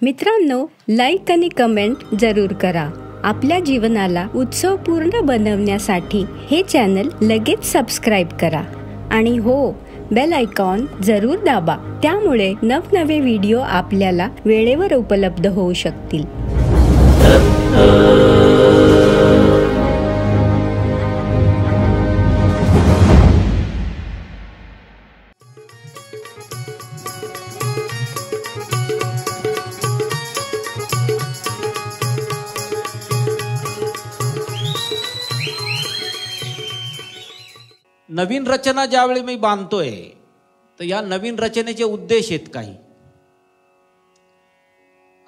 मित्रांनो, लाईक आणि कमेंट जरूर करा. आपल्या जीवनाला उत्सवपूर्ण बनवण्यासाठी हे चॅनल लगेच सबस्क्राईब करा. आणि हो, बेल आयकॉन जरूर दाबा. त्यामुळे नवनवे व्हिडिओ आपल्याला वेळेवर उपलब्ध होऊ शकतील. नवीन रचना ज्यावेळी मी बांधतोय तर या नवीन रचनेचे उद्देश आहेत.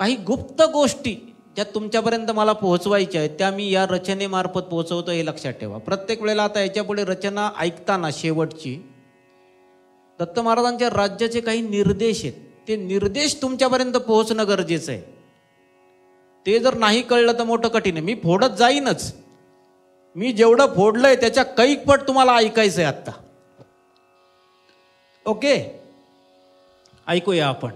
काही गुप्त गोष्टी ज्या तुमच्यापर्यंत मला पोहोचवायच्या आहेत त्या मी या रचनेमार्फत पोहोचवतो, हे लक्षात ठेवा. प्रत्येक वेळेला आता याच्यापुढे रचना ऐकताना शेवटची दत्त महाराजांच्या राज्याचे काही निर्देश आहेत, ते निर्देश तुमच्यापर्यंत पोहोचणं गरजेचं आहे. ते जर नाही कळलं तर मोठं कठीण आहे. मी फोडत जाईनच, मी जेवढं फोडलंय त्याच्या कैक पट तुम्हाला ऐकायचंय आता. ओके, ऐकूया आपण.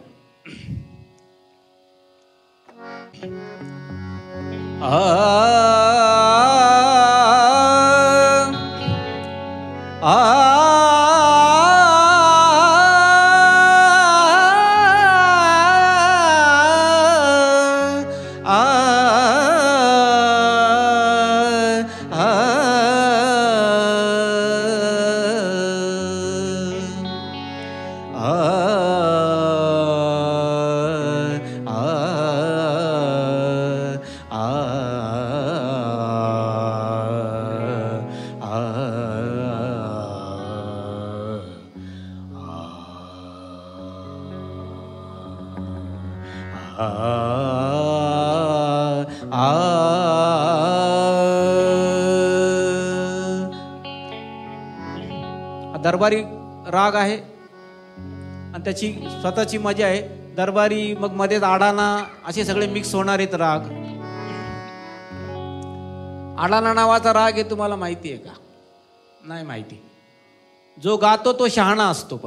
दरबारी राग आहे आणि त्याची स्वतःची मजा आहे. दरबारी, मग मध्येच आडाणा, असे सगळे मिक्स होणार आहेत राग. आडाणा नावाचा राग आहे, तुम्हाला माहिती आहे का? नाही माहिती. जो गातो तो शहाणा असतो,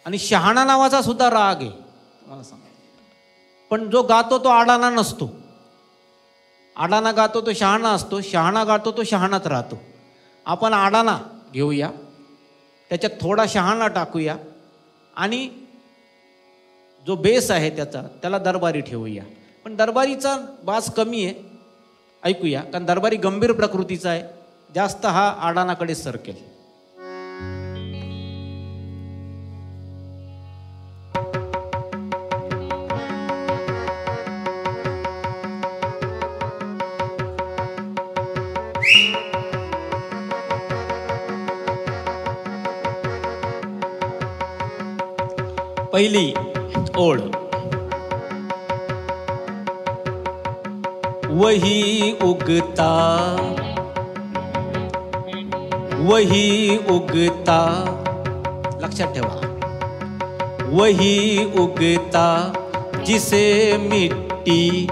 आणि शहाणा नावाचा सुद्धा राग आहे, तुम्हाला सांगा. पण जो गातो तो आडाणा नसतो. आडाणा गातो तो शहाणा असतो, शहाणा गातो तो शहाणाच राहतो. आपण आडाणा घेऊया, त्याच्यात थोडा शहाणा टाकूया आणि जो बेस आहे त्याला दरबारी ठेवूया. पण दरबारीचा बास कमी आहे, ऐकूया, कारण दरबारी गंभीर प्रकृतीचा आहे, जास्त हा आडाणाकडे सरकेल. पहिली ओळ. वही उगता लक्षात ठेवा. वही उगता जिसे मिट्टी,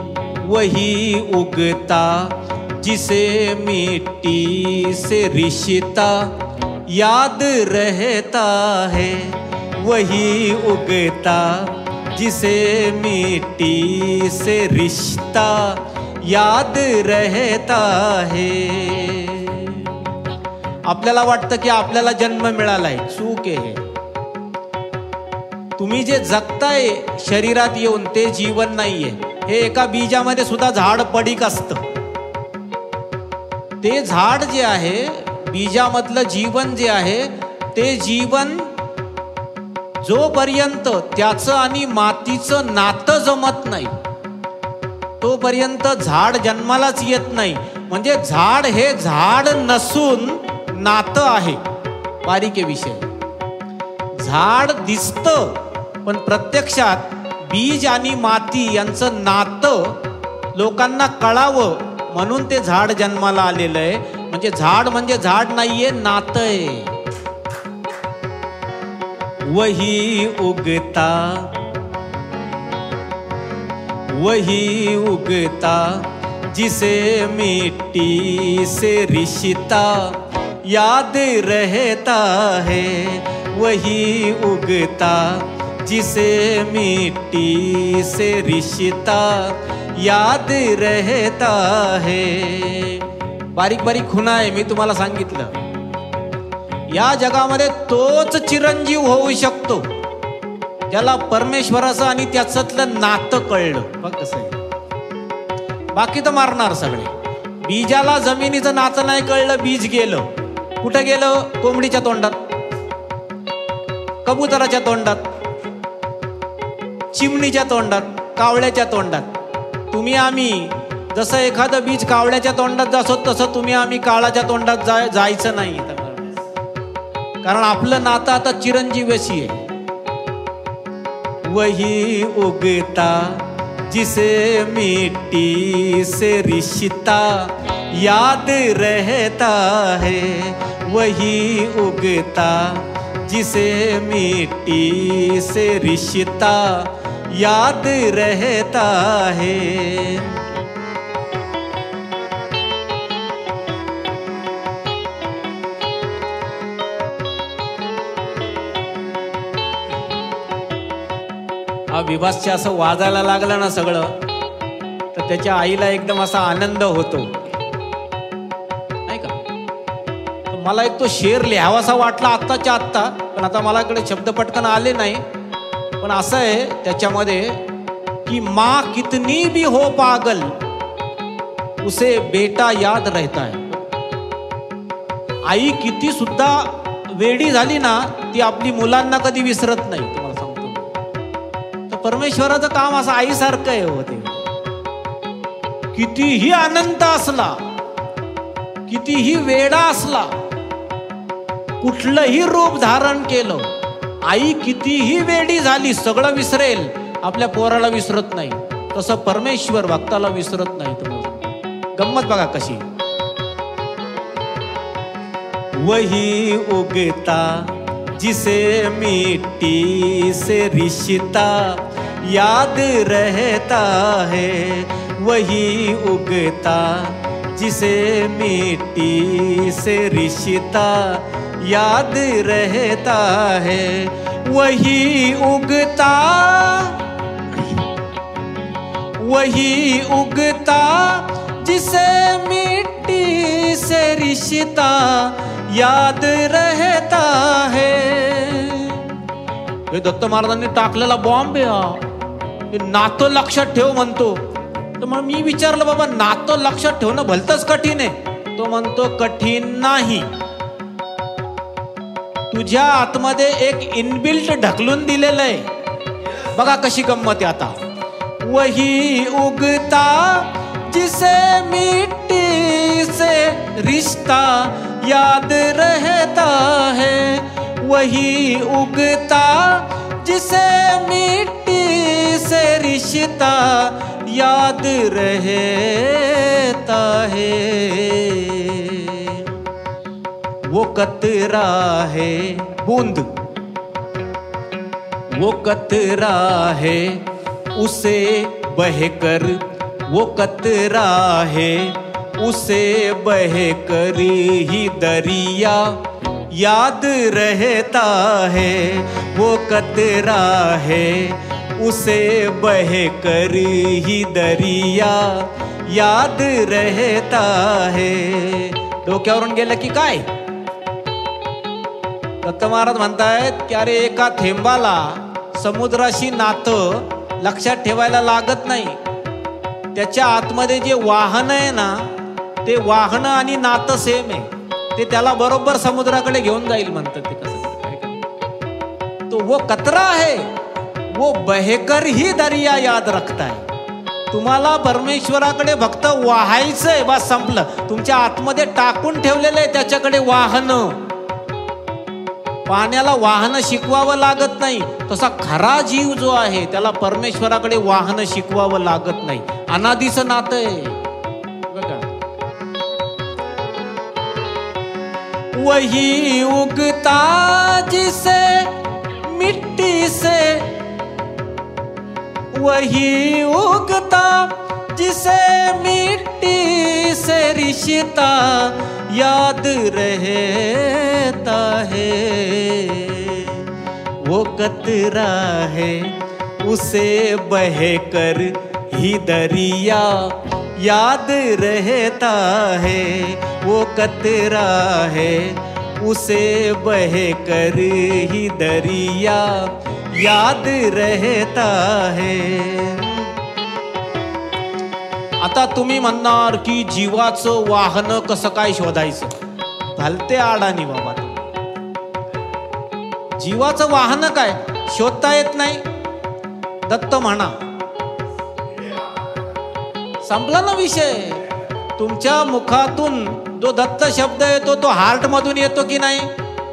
वही उगता जिसे मिट्टी से रिश्ता याद रहता है. वही उगता जिसे मिट्टी से रिश्ता याद रहता है. आपल्याला वाटतं की आपल्याला जन्म मिळालाय, चूक आहे. तुम्ही जे जगताय शरीरात येऊन ते जीवन नाहीये. हे एका बीजामध्ये सुद्धा झाड पडीक असतं. ते झाड जे आहे, बीजामधलं जीवन जे आहे, ते जीवन जोपर्यंत त्याचं आणि मातीचं नातं जमत नाही तोपर्यंत झाड जन्मालाच येत नाही. म्हणजे झाड हे झाड नसून नातं आहे. बारीक विषय. झाड दिसतं पण प्रत्यक्षात बीज आणि माती यांचं नातं लोकांना कळावं म्हणून ते झाड जन्माला आलेलं आहे. म्हणजे झाड नाहीये, नातं आहे. वही उगता जिसे मिट्टी से रिश्ता याद रहता है. वही उगता जिसे मिट्टी से रिश्ता याद रहता है. बारीक बारीक खुणा आहे, मी तुम्हाला सांगितलं. या जगामध्ये तोच चिरंजीव होऊ शकतो ज्याला परमेश्वराचं आणि त्याच्यातलं नातं कळलं. बघ कसं आहे. बाकी तर मारणार सगळे. बीजाला जमिनीचं नातं नाही कळलं, बीज गेलं. कुठं गेलं? कोंबडीच्या तोंडात, कबुतराच्या तोंडात, चिमणीच्या तोंडात, कावळ्याच्या तोंडात. तुम्ही आम्ही जसं एखादं बीज कावळ्याच्या तोंडात जासो तसं तुम्ही आम्ही काळाच्या तोंडात जायचं नाही. कारण आपलं नातं आता चिरंजीवशी आहे. वही उगता जिसे मिट्टी से रिश्ता याद रहता है. वही उगता जिसे मिट्टी से रिश्ता याद रहता है. हा विभासच्या असं वाजायला लागलं ना सगळं, तर त्याच्या आईला एकदम असा आनंद होतो नाही का. तर मला एक तो शेर लिहावासा वाटला आत्ताच्या आत्ता, पण आता मला इकडे शब्द पटकन आले नाही. पण असं आहे त्याच्यामध्ये की माँ कितनी भी हो पागल उसे बेटा याद रहता है. आई किती सुद्धा वेडी झाली ना, ती आपली मुलांना कधी विसरत नाही. तुम्हाला सांगतो, तर परमेश्वराचं काम असं आईसारखं आहे. होते कितीही आनंद असला, कितीही वेडा असला, कुठलंही रूप धारण केलं, आई कितीही वेडी झाली सगळं विसरेल, आपल्या पोराला विसरत नाही. तसं परमेश्वर भक्ताला विसरत नाही. तुम्हाला गंमत बघा कशी. वही उगता जिसे मिट्टी से रिश्ता याद रहता है. वही उगता जिसे मिट्टी से रिश्ता याद रहता है. वही उगता, वही उगता जिसे मिट्टी से रिश्ता याद रहता है. हे दत्त महाराजांनी टाकलेला बॉम्ब आहे. नातं लक्षात ठेव म्हणतो. तर मग मी विचारलं, बाबा नातं लक्षात ठेवणं भलतंच कठीण आहे. तो म्हणतो कठीण नाही, तुझ्या आतमध्ये एक इनबिल्ट ढकलून दिलेलं आहे. बघा कशी गंमत आहे आता. वही उगता जिसे मिट्टी से रिश्ता याद रहता है. वही उगता जिसे मिट्टी से रिश्ता याद रहता है. वो कतरा है बूंद, वो कतरा है उसे बहकर, वो कतरा है उसे बहकर ही दरिया याद रहता है. वो कतरा है उसे बहकर ही दरिया याद रहता है. डोक्यावरून गेलं की काय. दत्त महाराज म्हणतायत की अरे एका थेंबाला समुद्राशी नातं लक्षात ठेवायला लागत नाही. त्याच्या आतमध्ये जे वाहन आहे ना, ते वाहन आणि नातं सेम आहे. ते त्याला बरोबर समुद्राकडे घेऊन जाईल म्हणतात. ते कसं तो वो कतरा है वो बहकर ही दरिया याद रखता है. तुम्हाला परमेश्वराकडे फक्त वाहायचंय, बस संपलं. तुमच्या आतमध्ये टाकून ठेवलेलं आहे त्याच्याकडे वाहन. पाण्याला वाहन शिकवावं लागत नाही. तसा खरा जीव जो आहे त्याला परमेश्वराकडे वाहन शिकवावं लागत नाही. अनादीचं नातं आहे बघा. वही उगता जिसे मिट्टी से, वही उगता जिसे मिट्टी से रिश्ता याद रहता है. वो कतरा है उसे बहकर ही दरिया याद रहता है। वो कतरा है उसे बहकर ही दरिया याद रहता है। आता तुम्ही म्हणणार की जीवाचं वाहन कसं काय शोधायचं? भलते अडाणी बाबा, जीवाचं वाहन काय शोधता येत नाही? दत्त म्हणा, संपला ना विषय। तुमच्या मुखातून जो दत्त शब्द येतो तो हार्ट मधून येतो की नाही,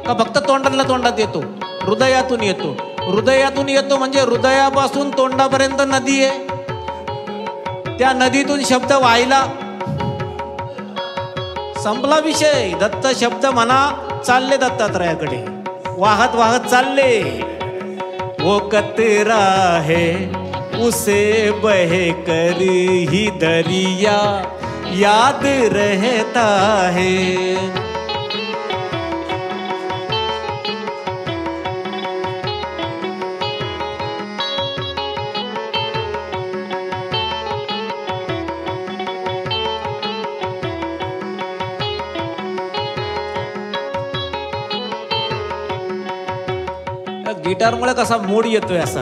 का फक्त तोंडात येतो? हृदयातून येतो। हृदयातून येतो म्हणजे हृदयापासून तोंडापर्यंत नदी आहे, त्या नदीतून शब्द वाहिला, संपला विषय। दत्त शब्द म्हणा, चालले दत्तात्रयाकडे, वाहत वाहत चालले। वो कतरा है उसे बहकर ही दरिया याद रहता है। गिटारमुळे कसा मूड येतोय असा।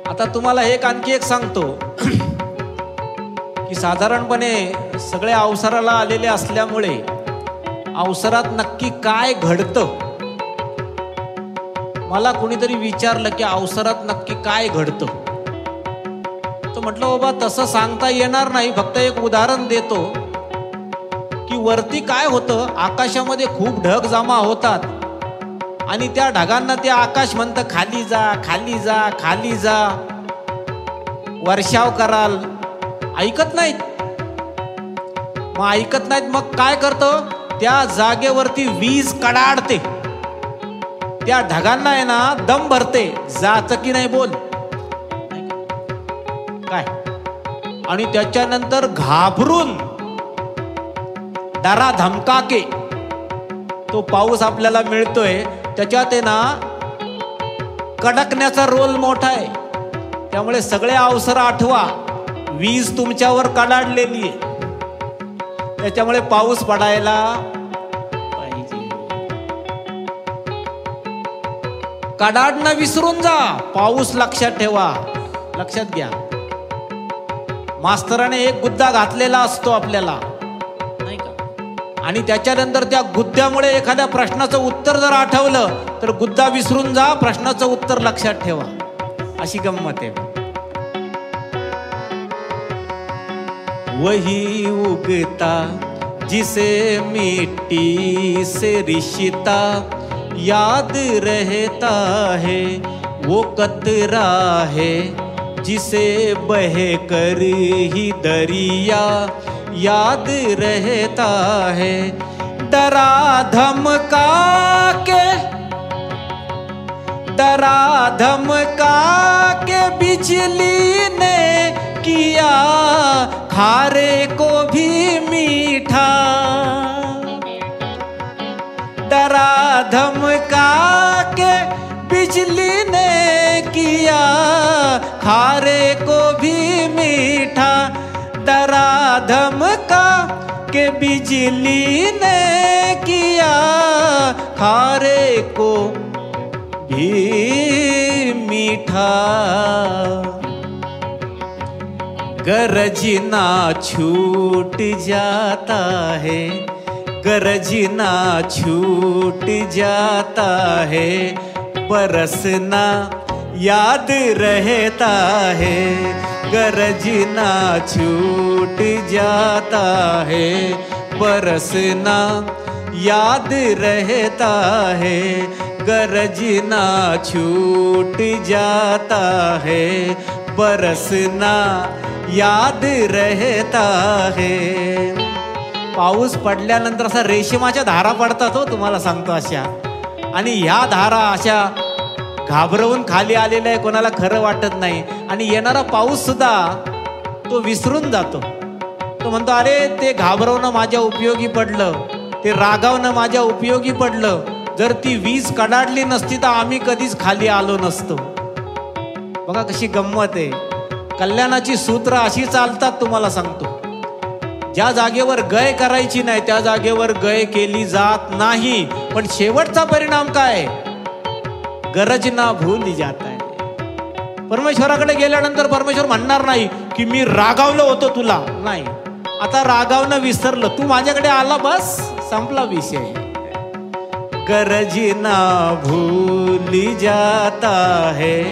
आता तुम्हाला आणखी एक सांगतो की साधारणपणे सगळे अवसराला आलेले असल्यामुळे अवसरात नक्की काय घडतं, मला कोणीतरी विचारलं की अवसरात नक्की काय घडतं, तर म्हटलं बाबा तसं सांगता येणार नाही, फक्त एक उदाहरण देतो की वरती काय होतं, आकाशामध्ये खूप ढग जमा होतात आणि त्या ढगांना ते आकाश म्हणतं खाली जा खाली जा खाली जा, वर्षाव कराल, ऐकत नाहीत। मग ऐकत नाहीत मग काय करतो, त्या जागेवरती वीज कडाडते, त्या ढगांना आहे ना दम भरते, जाच की नाही बोल काय। आणि त्याच्यानंतर घाबरून डरा धमकाके तो पाऊस आपल्याला मिळतोय, त्याच्यात आहे ना कडकण्याचा रोल मोठा आहे। त्यामुळे सगळे अवसर आठवा, वीज तुमच्यावर कडाडलेली आहे, त्याच्यामुळे पाऊस पडायला पाहिजे। कडाडणं विसरून जा, पाऊस लक्षात ठेवा, लक्षात घ्या। मास्तराने एक गुद्दा घातलेला असतो आपल्याला, नाही का, आणि त्याच्यानंतर त्या गुद्द्यामुळे एखाद्या प्रश्नाचं उत्तर जर आठवलं तर गुद्दा विसरून जा, प्रश्नाचं उत्तर लक्षात ठेवा, अशी गंमत आहे। वही उगता जिसे मिट्टी से रिश्ता याद रहता है, वो कतरा है जिसे बहकर ही दरिया याद रहता है। डरा धमका के बिजली ने किया खारे को भी मीठा। डरा धमका के बिजली ने किया खारे को भी मीठा। डरा धमका के बिजली ने किया खारे को भी मीठा। गरजना छूट जाता है, गरजना छूट जाता है, बरसना याद रहता है। गरजना छूट जाता है, बरसना याद रहता है। गरजना छूट जाता है, बरसना याद रहता है। पाऊस पडल्यानंतर असा रेशमाच्या धारा पडतात हो, तुम्हाला सांगतो अशा, आणि ह्या धारा अशा घाबरवून खाली आलेल्या आहे, कोणाला खरं वाटत नाही। आणि येणारा पाऊस सुद्धा तो विसरून जातो, तो म्हणतो अरे ते घाबरवणं माझ्या उपयोगी पडलं, ते रागावणं माझ्या उपयोगी पडलं, जर ती वीज कडाडली नसती तर आम्ही कधीच खाली आलो नसतो. बघा कशी गंमत आहे. कल्याणाची सूत्र अशी चालतात, तुम्हाला सांगतो. ज्या जागेवर गय करायची नाही त्या जागेवर गय केली जात नाही. पण शेवटचा परिणाम काय? गरज ना भूल जात आहे. परमेश्वराकडे गेल्यानंतर परमेश्वर म्हणणार नाही की मी रागावलो होतो तुला. नाही, आता रागावणं विसरलं, तू माझ्याकडे आला बस, संपला विषय. गरज ना भूली जाता है.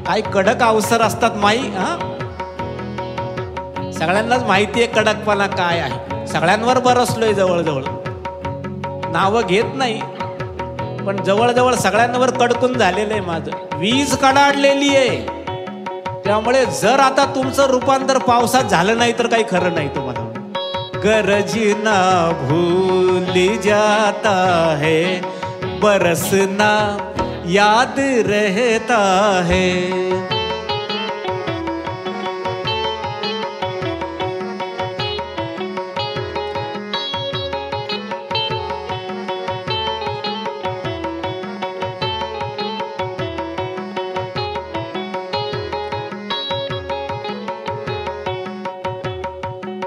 काय कडक अवसर असतात माई. सगळ्यांनाच माहिती आहे कडकपणा काय आहे. सगळ्यांवर बरसलोय जवळजवळ, नावं घेत नाही पण जवळजवळ सगळ्यांवर कडकून झालेलं आहे माझं. वीज कडाडलेली आहे. त्यामुळे जर आता तुमचं रूपांतर पावसात झालं नाही तर काही खरं नाही तुम्हाला. गरज ना भूली जाता है, बरसना याद रहता है.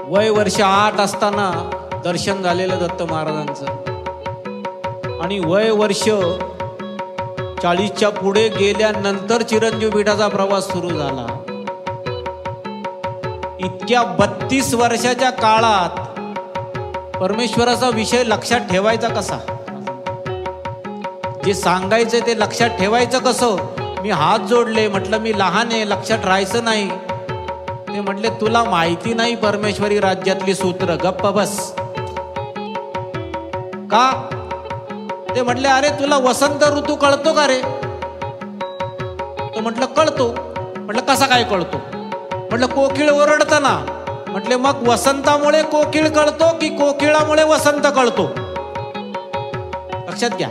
वय वर्ष 8 असताना दर्शन झालेलं दत्त महाराजांचं. आणि वय वर्ष 40च्या पुढे गेल्यानंतर चिरंजीव पीठाचा प्रवास सुरू झाला. इतक्या 32 वर्षाच्या काळात परमेश्वराचा विषय लक्षात ठेवायचा कसा? जे सांगायचं ते लक्षात ठेवायचं कसं? मी हात जोडले, म्हटलं मी लहान आहे, लक्षात राहायचं नाही. ते म्हटले तुला माहिती नाही परमेश्वरी राज्यातली सूत्र, गप्प बस. का? ते म्हटले अरे तुला वसंत ऋतू कळतो का रे? तो म्हटलं कळतो. म्हटलं कसा काय कळतो? म्हटलं कोकिळ ओरडताना. म्हटले मग वसंतामुळे कोकिळ कळतो की कोकिळामुळे वसंत कळतो? लक्षात घ्या.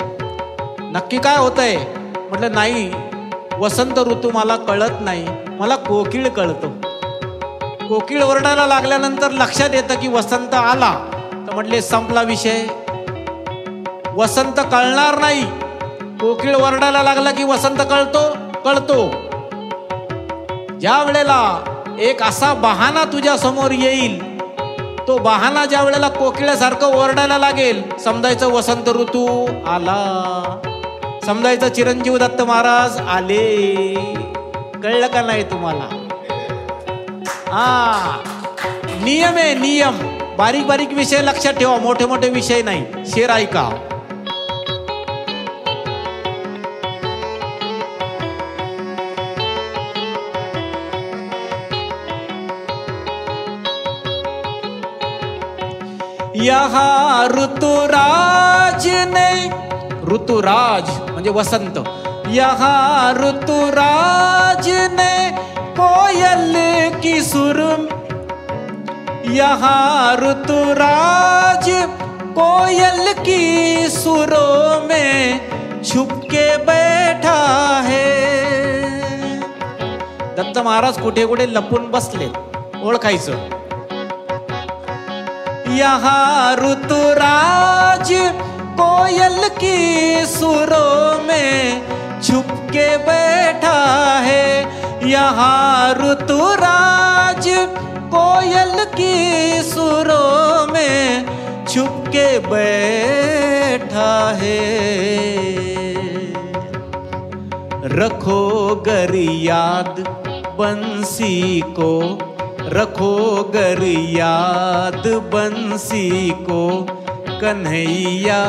नक्की काय होतंय? म्हटलं नाही, वसंत ऋतू मला कळत नाही, मला कोकिळ कळतो. कोकिळ ओरडायला लागल्यानंतर लक्षात येतं की वसंत आला. तर म्हटले संपला विषय. वसंत कळणार नाही. कोकिळ ओरडायला लागला की वसंत कळतो. ज्या वेळेला एक असा बहाणा तुझ्या समोर येईल, तो बहाणा ज्या वेळेला कोकिळ्यासारखं ओरडायला लागेल, समजायचं वसंत ऋतू आला, समजायचं चिरंजीव दत्त महाराज आले. कळलं का नाही तुम्हाला? नियम आहे, नियम. बारीक बारीक विषय लक्षात ठेवा, मोठे मोठे विषय नाही. शेर ऐका. यहाँ ऋतुराज ने, ऋतुराज म्हणजे वसंत. यहाँ ऋतुराज ने कोयल की सुर, यहाँ ऋतुराज कोयल की सुरों में छुप के बैठा है. दत्त महाराज कुठे कुठे लपून बसले, ओळखायचं. यहाँ ऋतुराज कोयल की सुरों में छुप के बैठा है. यहाँ ऋतुराज कोयल की सुरों में छुप के बैठा है. रखो गर याद बंसी को, रखो गर याद बंसी को, कन्हैया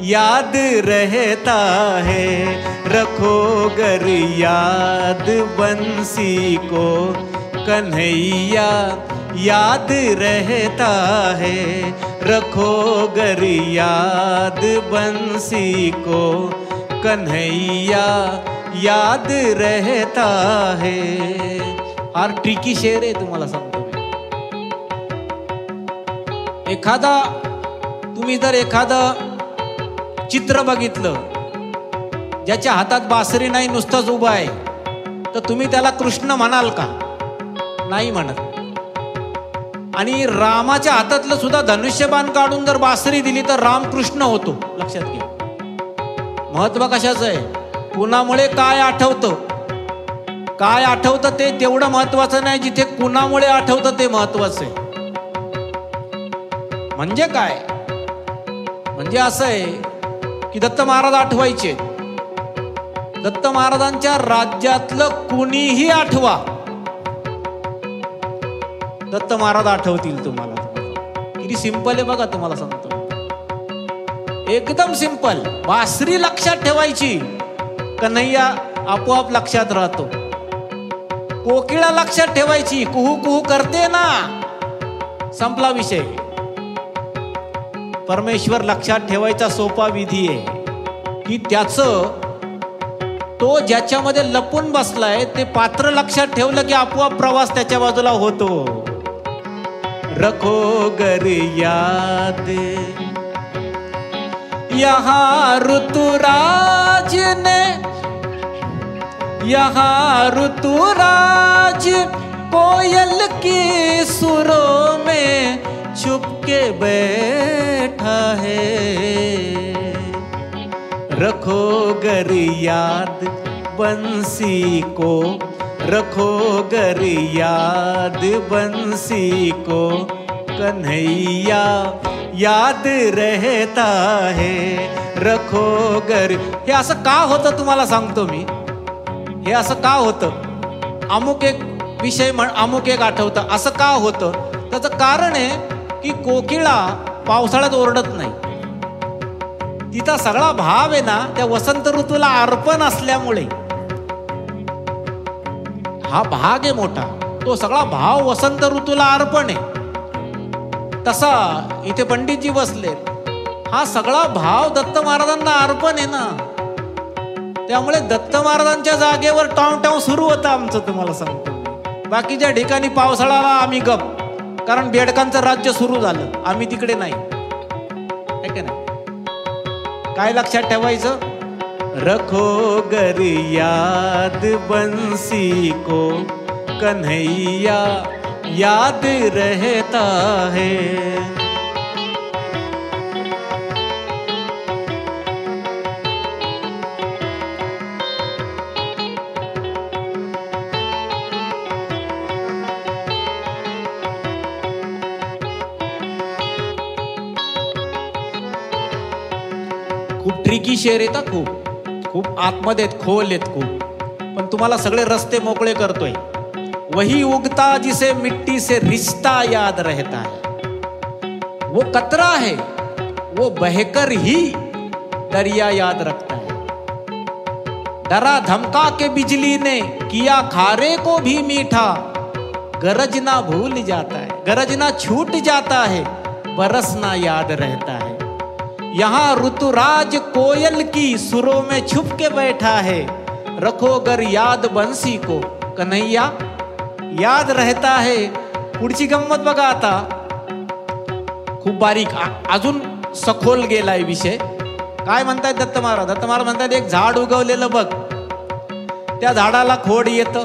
याद रहता है. रखो गर याद बंसी को, कन्हैया याद रहता है. रखो गर याद बंसी को, कन्हैया याद रहता है. फार ट्रिकी शेर आहे, तुम्हाला सांगतो मी. एखादा तुम्ही जर एखादं चित्र बघितलं ज्याच्या हातात बासरी नाही, नुसताच उभा आहे, तर तुम्ही त्याला कृष्ण म्हणाल का? नाही म्हणत. आणि रामाच्या हातातलं सुद्धा धनुष्यबाण काढून जर बासरी दिली तर राम कृष्ण होतो. लक्षात घ्या. महत्व कशाचं आहे? कुणामुळे काय आठवतं, काय आठवतं ते तेवढं महत्वाचं नाही, जिथे कुणामुळे आठवतं ते महत्वाचं आहे. म्हणजे काय? म्हणजे असं आहे की दत्त महाराज आठवायचे. दत्त महाराजांच्या राज्यातलं कुणीही आठवा, दत्त महाराज आठवतील तुम्हाला. किती सिंपल आहे बघा, तुम्हाला सांगतो एकदम सिंपल. बासरी लक्षात ठेवायची, कन्हैया आपोआप लक्षात राहतो. कोकिळा लक्षात ठेवायची, कुहू कुहू करते ना, संपला विषय. परमेश्वर लक्षात ठेवायचा सोपा विधी आहे की त्याचं, तो ज्याच्यामध्ये लपून बसलाय ते पात्र लक्षात ठेवलं की आपोआप प्रवास त्याच्या बाजूला होतो. रखो गर याद यहाँ ऋतुराज ने, यहाँ ऋतुराज कोयल की सुरों में चुपके बैठा है. रखो गर याद बंसी को, रखो गर याद बंसी को, कन्हैया याद रहता है. रखो गर. हे असं का होतं तुम्हाला सांगतो मी. हे असं का होतं? अमुक एक विषय अमुक एक आठवतं, असं का होतं? त्याचं कारण आहे की कोकिळा पावसाळ्यात ओरडत नाही. तिचा सगळा भाव आहे ना त्या वसंत ऋतूला अर्पण असल्यामुळे, हा भाग आहे मोठा, तो सगळा भाव वसंत ऋतूला अर्पण आहे. तसा इथे पंडितजी बसले, हा सगळा भाव दत्त महाराजांना अर्पण आहे ना. त्यामुळे दत्त महाराजांच्या जागेवर टाव सुरू होतं आमचं, तुम्हाला सांगतो. बाकीच्या ठिकाणी पावसाळ्याला आम्ही गप, कारण बेडकांचं राज्य सुरू झालं, आम्ही तिकडे नाही. आहे नाही? काय लक्षात ठेवायचं? रखो गर याद बंसी को, कन्हैया याद रहता है. खूप ट्रिकी शेर येतात, खूप आतमध्ये खोल आहेत खूप, पण तुम्हाला सगळे रस्ते मोकळे करतोय. वही उगता जिसे मिट्टी से रिश्ता याद रहता है, वो कतरा है वो बहकर ही दरिया याद रखता है. डरा धमका के बिजली ने किया खारे को भी मीठा, गरजना भूल जाता है, गरजना छूट जाता है, बरसना याद रहता है. यहाँ ऋतुराज कोयल की सुरों में छुप के बैठा है. रखो गर याद बंसी को, कन्हैया याद रहता है. पुढची गंमत बघा आता, खूप बारीक, अजून सखोल गेलाय विषय. काय म्हणतायत दत्त महाराज? दत्त महाराज म्हणतात एक झाड उगवलेलं बघ, त्या झाडाला खोड येतं,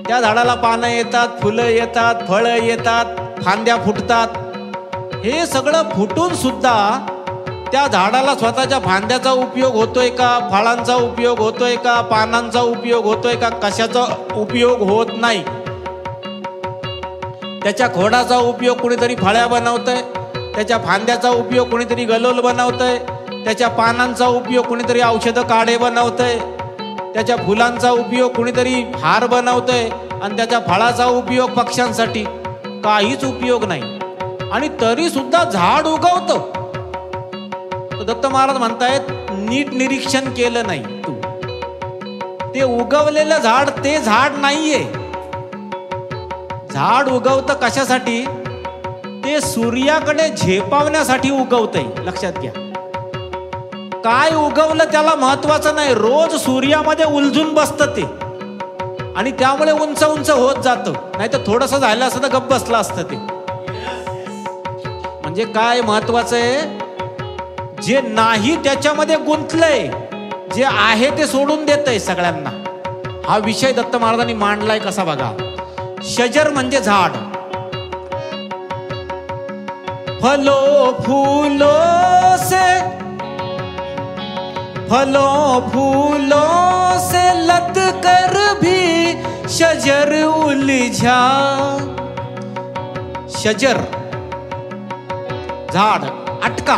त्या झाडाला पानं येतात, फुलं येतात, फळं येतात, फांद्या फुटतात. हे सगळं फुटून सुद्धा त्या झाडाला स्वतःच्या फांद्याचा उपयोग होतोय का, फळांचा उपयोग होतोय का, पानांचा उपयोग होतोय का, कशाचा उपयोग होत नाही. त्याच्या खोडाचा उपयोग कुणीतरी फळ्या बनवतंय, त्याच्या फांद्याचा उपयोग कुणीतरी गलोल बनवतंय, त्याच्या पानांचा उपयोग कुणीतरी औषध काढे बनवतंय, त्याच्या फुलांचा उपयोग कुणीतरी हार बनवतंय, आणि त्याच्या फळाचा उपयोग पक्ष्यांसाठी. काहीच उपयोग नाही, आणि तरी सुद्धा झाड उगवतं. दत्त महाराज म्हणतायत नीट निरीक्षण केलं नाही तू, ते उगवलेलं झाड ते झाड नाहीये. झाड उगवतं कशासाठी? ते सूर्याकडे झेपावण्यासाठी उगवतंय. लक्षात घ्या, काय उगवलं त्याला महत्वाचं नाही, रोज सूर्यामध्ये उलझून बसतं ते, आणि त्यामुळे उंच उंच होत जातं. नाही तर थोडंसं झालं असतं तर गप्प बसलं असतं ते. म्हणजे काय महत्वाचं आहे? जे नाही त्याच्यामध्ये गुंतलंय, जे आहे ते सोडून देतंय सगळ्यांना. हा विषय दत्त महाराजांनी मांडलाय कसा बघा. शजर म्हणजे झाड, फलो फूलो से फलों फूलों से लद कर भी शजर उलझा। शजर झाड़, अटका।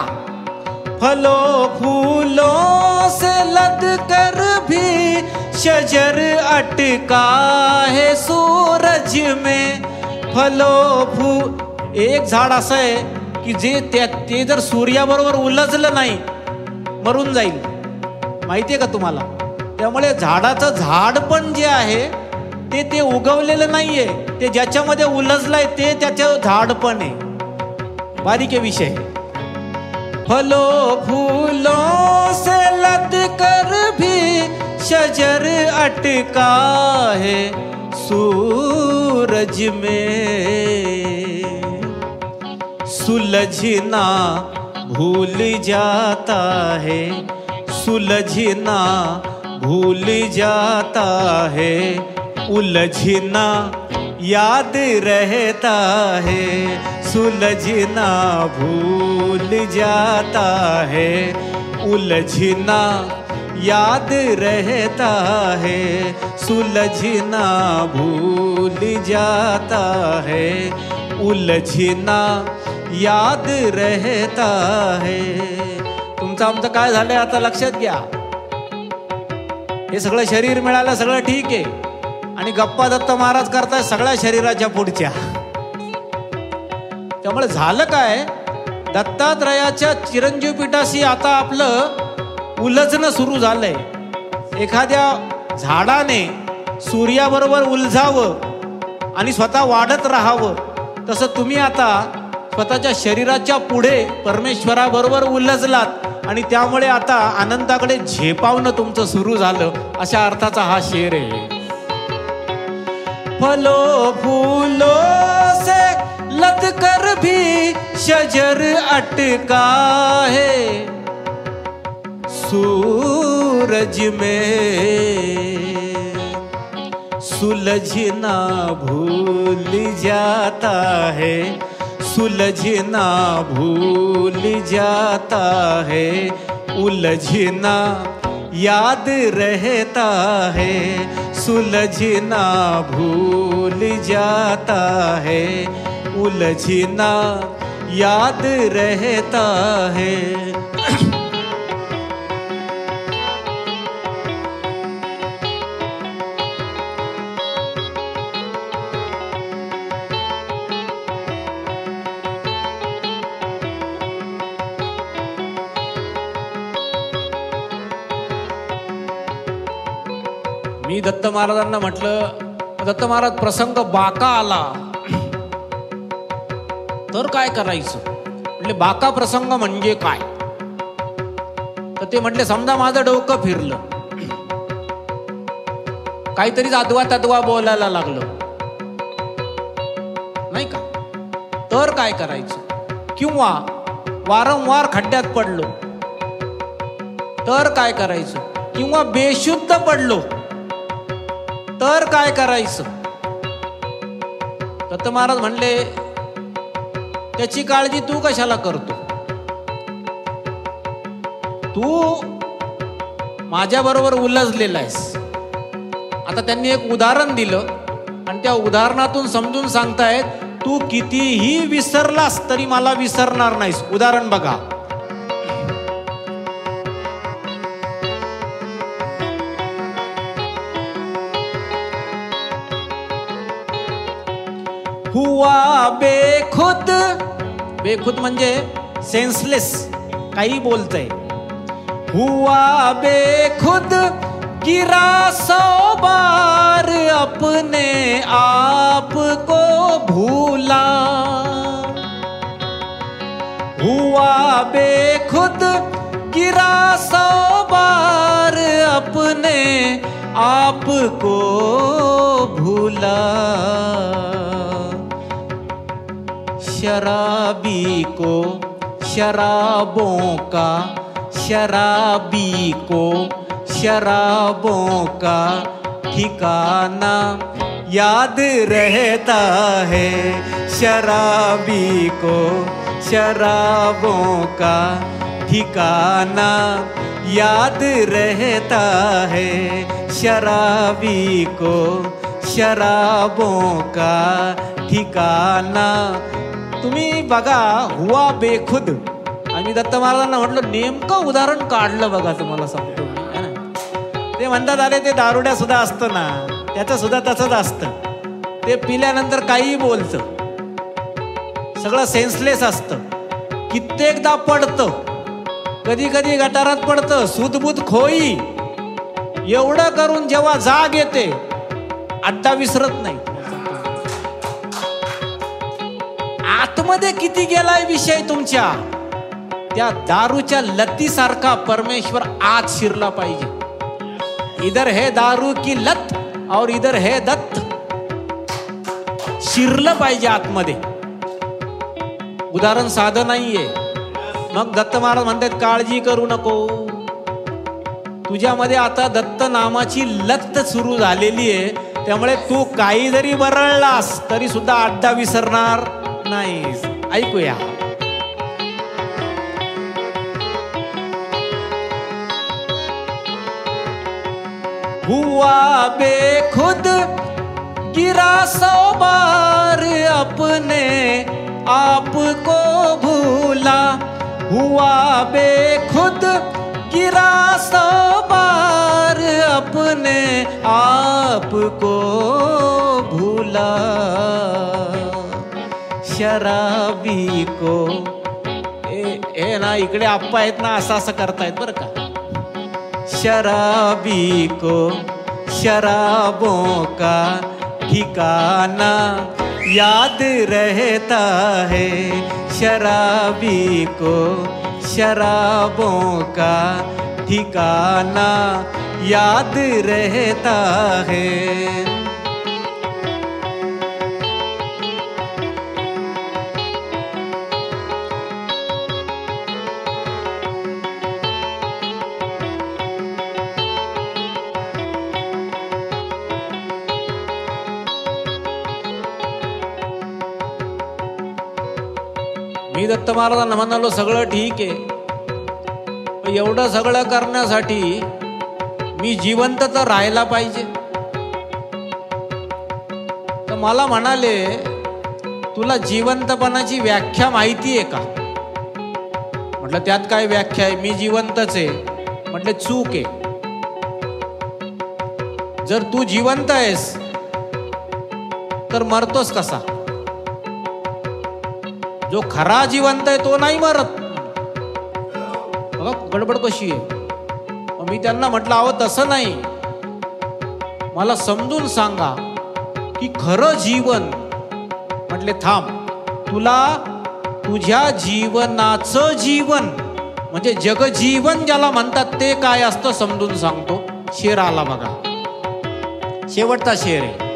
फलों फूलों से लद कर भी शजर अटका है सूरज में। फलों फूल, एक झाड असं आहे की जे ते जर सूर्याबरोबर उलझलं नाही मरून जाईल, माहितीये का तुम्हाला? त्यामुळे झाडाचं झाड पण जे आहे ते उगवलेलं नाहीये, ते ज्याच्यामध्ये उलझलंय ते त्याचं झाड पण आहे। बारीक आहे विषय। फलों फूलों से लद कर भी शजर अटका है सूरज में। सुलझना भूल जाता है, सुलझना भूल जाता है, उलझना याद रहता है। सुलझना भूल जाता है, उलझना याद रहता है। सुलझना भूल जाता है, उलझना याद रहता है। तुमचं आमचं काय झालंय आता लक्षात घ्या। हे सगळं शरीर मिळालं, सगळं ठीक आहे, आणि गप्पा दत्त महाराज करताय सगळ्या शरीराच्या पुढच्या। त्यामुळे झालं काय, दत्तात्रयाच्या चिरंजीव पीठाशी आता आपलं उलझणं सुरू झालंय। एखाद्या झाडाने सूर्याबरोबर उलझावं आणि स्वतः वाढत राहावं, तसं तुम्ही आता स्वतःच्या शरीराच्या पुढे परमेश्वराबरोबर उलझलात आणि त्यामुळे आता आनंदाकडे झेपावणं तुमचं सुरू झालं, अशा अर्थाचा हा शेर आहे। फलों फूलों से लद कर भी शजर अटका है सूरज में। सुलझना भूल जाता है, सुलझना भूल जाता है, उलझना याद रहता है। सुलझना भूल जाता है, उलझना याद रहता है। मी दत्त महाराजांना म्हटलं, दत्त महाराज प्रसंग बाका आला तर काय करायचं? म्हटले बाका प्रसंग म्हणजे काय? तर ते म्हटले समजा माझं डोकं फिरलं, काहीतरी अदवा तदवा बोलायला लागलं नाही का, तर काय करायचं? किंवा वारंवार खड्ड्यात पडलो तर काय करायचं? किंवा बेशुद्ध पडलो तर काय करायचं? दत्त महाराज म्हणले त्याची काळजी तू कशाला करतो? तू माझ्या बरोबर उलझलेला आहेस। आता त्यांनी एक उदाहरण दिलं आणि त्या उदाहरणातून समजून सांगतायत तू कितीही विसरलास तरी मला विसरणार नाहीस। उदाहरण बघा, हुआ बेखुद, बेखुद म्हणजे सेन्सलेस, काही बोलतय। हुआ बेखुद गिरा 100 बार अपने आप को भूला। हुआ बेखुद गिरा 100 बार अपने आप को भूला। शराबी को शराबों का, शराबी को शराबों का ठिकाना याद रहता है। शराबी को शराबों का ठिकाना याद रहता है शराबी को शराबों का ठिकाना. तुम्ही बघा, हुआ बेखुद. आम्ही दत्त महाराजांना म्हटलं नेमकं उदाहरण काढलं बघा, तुम्हाला सांगतो मी. ते म्हणतात अरे ते दारुड्या सुद्धा असतं ना, त्याचं सुद्धा तसंच असतं. ते पिल्यानंतर काहीही बोलतं, सगळं सेन्सलेस असतं, कित्येकदा पडतं, कधी कधी गटारात पडतं, सुदबुद खोई. एवढं करून जेव्हा जाग येते अड्डा विसरत नाही. आतमध्ये किती गेलाय विषय तुमच्या, त्या दारूच्या लतीसारखा परमेश्वर आत शिरला पाहिजे. इधर है दारू की लत और इधर है दत्त. शिरलं पाहिजे आतमध्ये. उदाहरण साधं नाहीये. मग दत्त महाराज म्हणतात काळजी करू नको, तुझ्यामध्ये आता दत्त नामाची लत सुरू झालेली आहे. त्यामुळे तू काही जरी बरळलास तरी सुद्धा अड्डा विसरणार नाही. ऐकूया. हुआ बेखुद गिरा 100 बार अपने आप को भूला. हुआ बेखुद गिरा 100 बार अपने आप को भूला. शराबी को ए ना, इकडे आप्पा आहेत ना, असं करतायत बरं का. शराबी को शराबों का ठिकाना याद रहता है. शराबी को शराबों का ठिकाना याद रहता है. मी दत्त महाराजांना म्हणालो सगळं ठीक आहे, एवढं सगळं करण्यासाठी मी जिवंत तर राहायला पाहिजे. तर मला म्हणाले तुला जिवंतपणाची व्याख्या माहिती आहे का? म्हटलं त्यात काय व्याख्या आहे, मी जिवंतच आहे. म्हटलं चूक आहे. जर तू जिवंत आहेस तर मरतोस कसा? जो खरा जिवंत आहे तो नाही मरत. बघा गडबड कशी आहे. मी त्यांना म्हटलं अहो तसं नाही, मला समजून सांगा की खरं जीवन. म्हटले थांब, तुला तुझ्या जीवनाचं जीवन म्हणजे जगजीवन ज्याला म्हणतात ते काय असतं समजून सांगतो. शेर आला बघा, शेवटचा शेर आहे.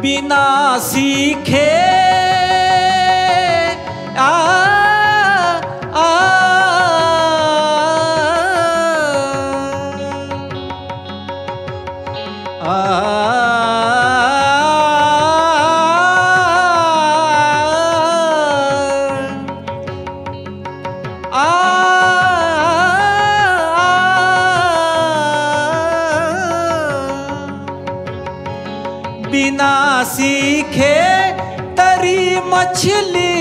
बिना सीखे आ आ बिना सीखे तरी मछली.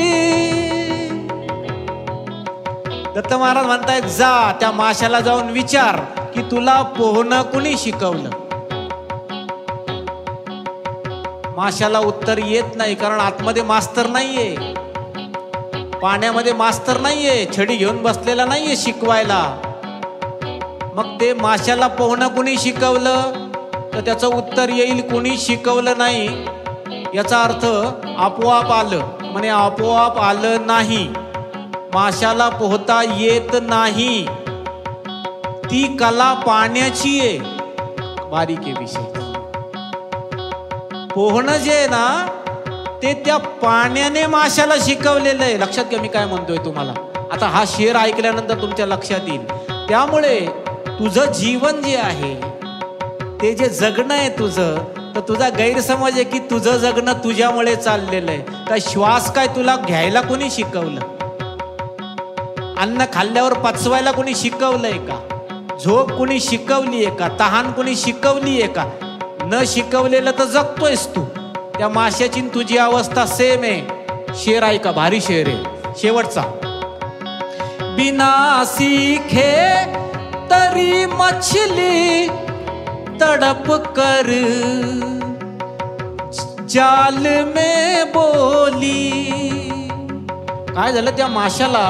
दत्त महाराज म्हणतायत जा त्या माशाला जाऊन विचार की तुला पोहणं कुणी शिकवलं. माशाला उत्तर येत नाही, कारण आतमध्ये मास्तर नाहीये, पाण्यामध्ये मास्तर नाहीये, छडी घेऊन बसलेला नाहीये शिकवायला. मग ते माशाला पोहणं कुणी शिकवलं तर त्याचं उत्तर येईल कुणी शिकवलं नाही. याचा अर्थ आपोआप आलं. म्हणे आपोआप आलं नाही, माशाला पोहता येत नाही. ती कला पाण्याची आहे. बारीक आहे विषय. पोहणं जे आहे ना ते त्या पाण्याने माशाला शिकवलेलं आहे. लक्षात घ्या मी काय म्हणतोय तुम्हाला. आता हा शेर ऐकल्यानंतर तुमच्या लक्षात येईल. त्यामुळे तुझं जीवन जे आहे ते जे जगणं आहे तुझं, तर तुझा गैरसमज आहे की तुझं जगणं तुझ्यामुळे चाललेलं आहे. काय श्वास काय तुला घ्यायला कोणी शिकवलं? अन्न खाल्ल्यावर पचवायला कोणी शिकवलंय का? झोप कोणी शिकवली आहे का? तहान कोणी शिकवली आहे का? न शिकवलेलं तर जगतोयस तू. त्या माशाची तुझी अवस्था सेम आहे. शेर आहे का? भारी शेर आहे. शेवटचा, बिना सीखे तरी मछली तड़प कर जाल में बोली. काय झालं? त्या माशाला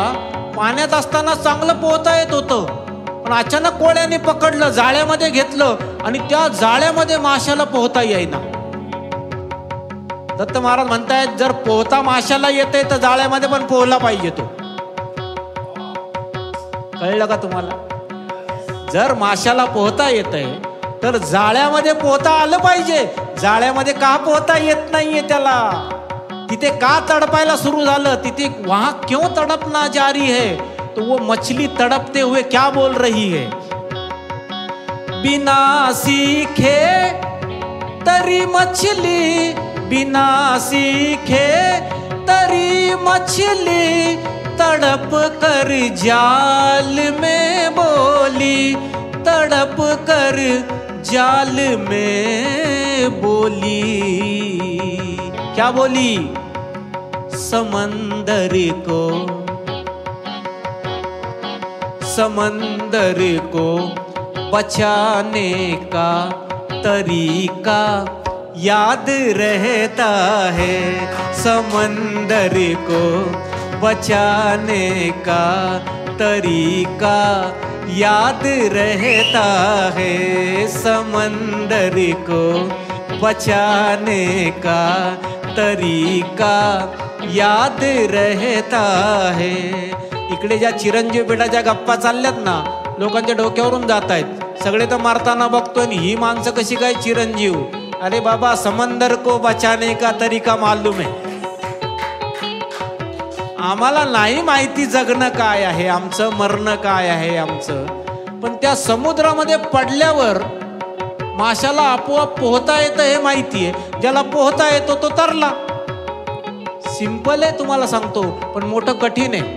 पाण्यात असताना चांगलं पोहता येत होतं, पण अचानक कोळ्याने पकडलं, जाळ्यामध्ये घेतलं आणि त्या जाळ्यामध्ये माशाला पोहता येईना. दत्त महाराज म्हणतायत, जर पोहता माशाला येते तर जाळ्यामध्ये पण पोहला पाहिजे तो. कळलं का तुम्हाला? जर माशाला पोहता येतंय तर जाळ्यामध्ये पोहता आलं पाहिजे. जाळ्यामध्ये का पोहता येत नाहीये त्याला? तिथे का तड़पायला सुरू झालं? तिथे वहां क्यों तड़पना जारी है? तो वो मछली तड़पते हुए क्या बोल रही है? बिना सीखे तरी मछली, बिना सीखे तरी मछली तड़प कर जाल में बोली, तड़प कर जाल में बोली. क्या बोली? समंदर को, समंदर को बचाने का तरीका याद रहता है. समंदर को बचाने का तरीका याद रहता है. समंदर को बचाने का तरीका याद रहता है. इकडे ज्या चिरंजीव पेठाच्या गप्पा चालल्यात ना, लोकांच्या डोक्यावरून जात आहेत. सगळे तर मारताना बघतोय, ही माणसं कशी काय चिरंजीव? अरे बाबा, समंदर को बचाने का तरीका मालूम है. आम्हाला नाही माहिती जगणं काय आहे, आमचं मरणं काय आहे आमचं, पण त्या समुद्रामध्ये पडल्यावर माशाला आपोआप पोहता येतं हे माहिती आहे. ज्याला पोहता येतो तो तरला. सिंपल आहे तुम्हाला सांगतो, पण मोठं कठीण आहे.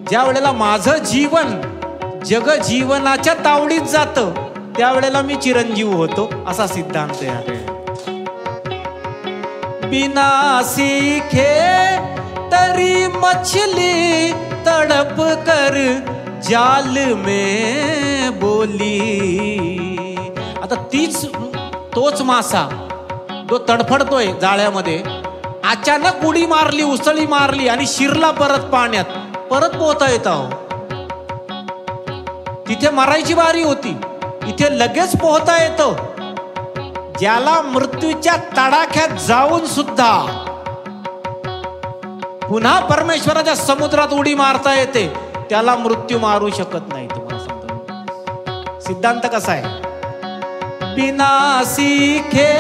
ज्या वेळेला माझं जीवन जग जीवनाच्या तावडीत जातं, त्यावेळेला मी चिरंजीव होतो, असा सिद्धांत आहे. बिना सीखे तरी मछली तड़प कर जाल में बोली. आता तोच मासा जो तडफडतोय जाळ्यामध्ये, अचानक उडी मारली, उसळी मारली आणि शिरला परत पाण्यात, परत पोहता येत आहो. तिथे मरायची बारी होती, इथे लगेच पोहता येतं. ज्याला मृत्यूच्या तडाख्यात जाऊन सुद्धा पुन्हा परमेश्वराच्या समुद्रात उडी मारता येते, त्याला मृत्यू मारू शकत नाही. तुम्हाला सांगतो सिद्धांत कसा आहे? बिना सीखे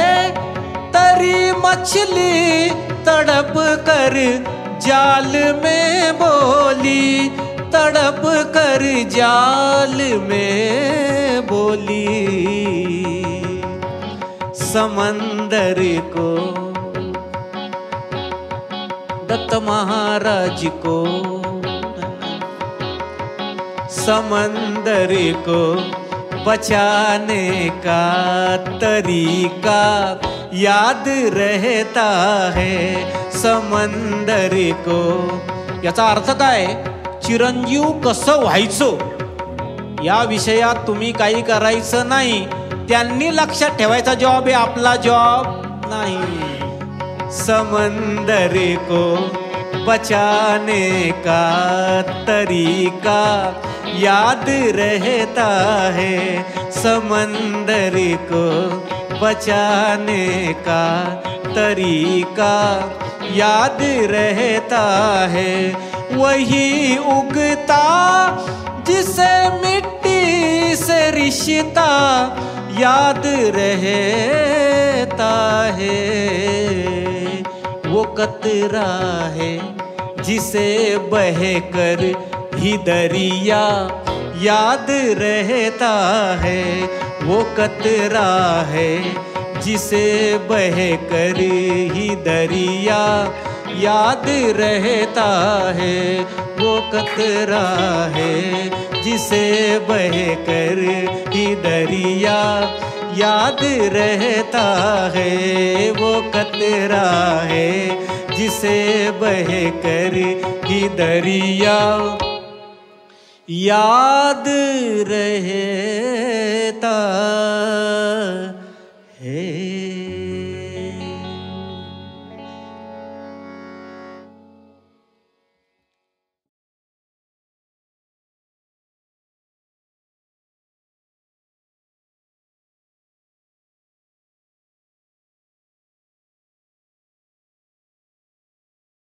तरी मछली तड़प कर जाल में बोली, तड़प कर जाल में बोली. समंदर को, दत्त महाराज को, समंदर को बचाने का तरीका याद रहता है. समंदर को, याचा अर्थ काय? चिरंजीव कसं व्हायचं या विषयात तुम्ही काही करायचं नाही. त्यांनी लक्षात ठेवायचा जॉब आहे, आपला जॉब नाही. समंदर को बचाने का तरीका याद रहता है. समंदर को बचाने का तरीका याद रहता है. वही उगता जिसे मिट्टी से रिश्ता याद रहता है. वो कतरा है जिसे बहकर ही दरिया याद रहता है. वो कतरा है जिसे बह कर ही दरिया याद रहता है। वो कतरा है जिसे बह कर ही दरिया याद रहता है। वो कतरा है जिसे बह कर ही दरिया याद रहता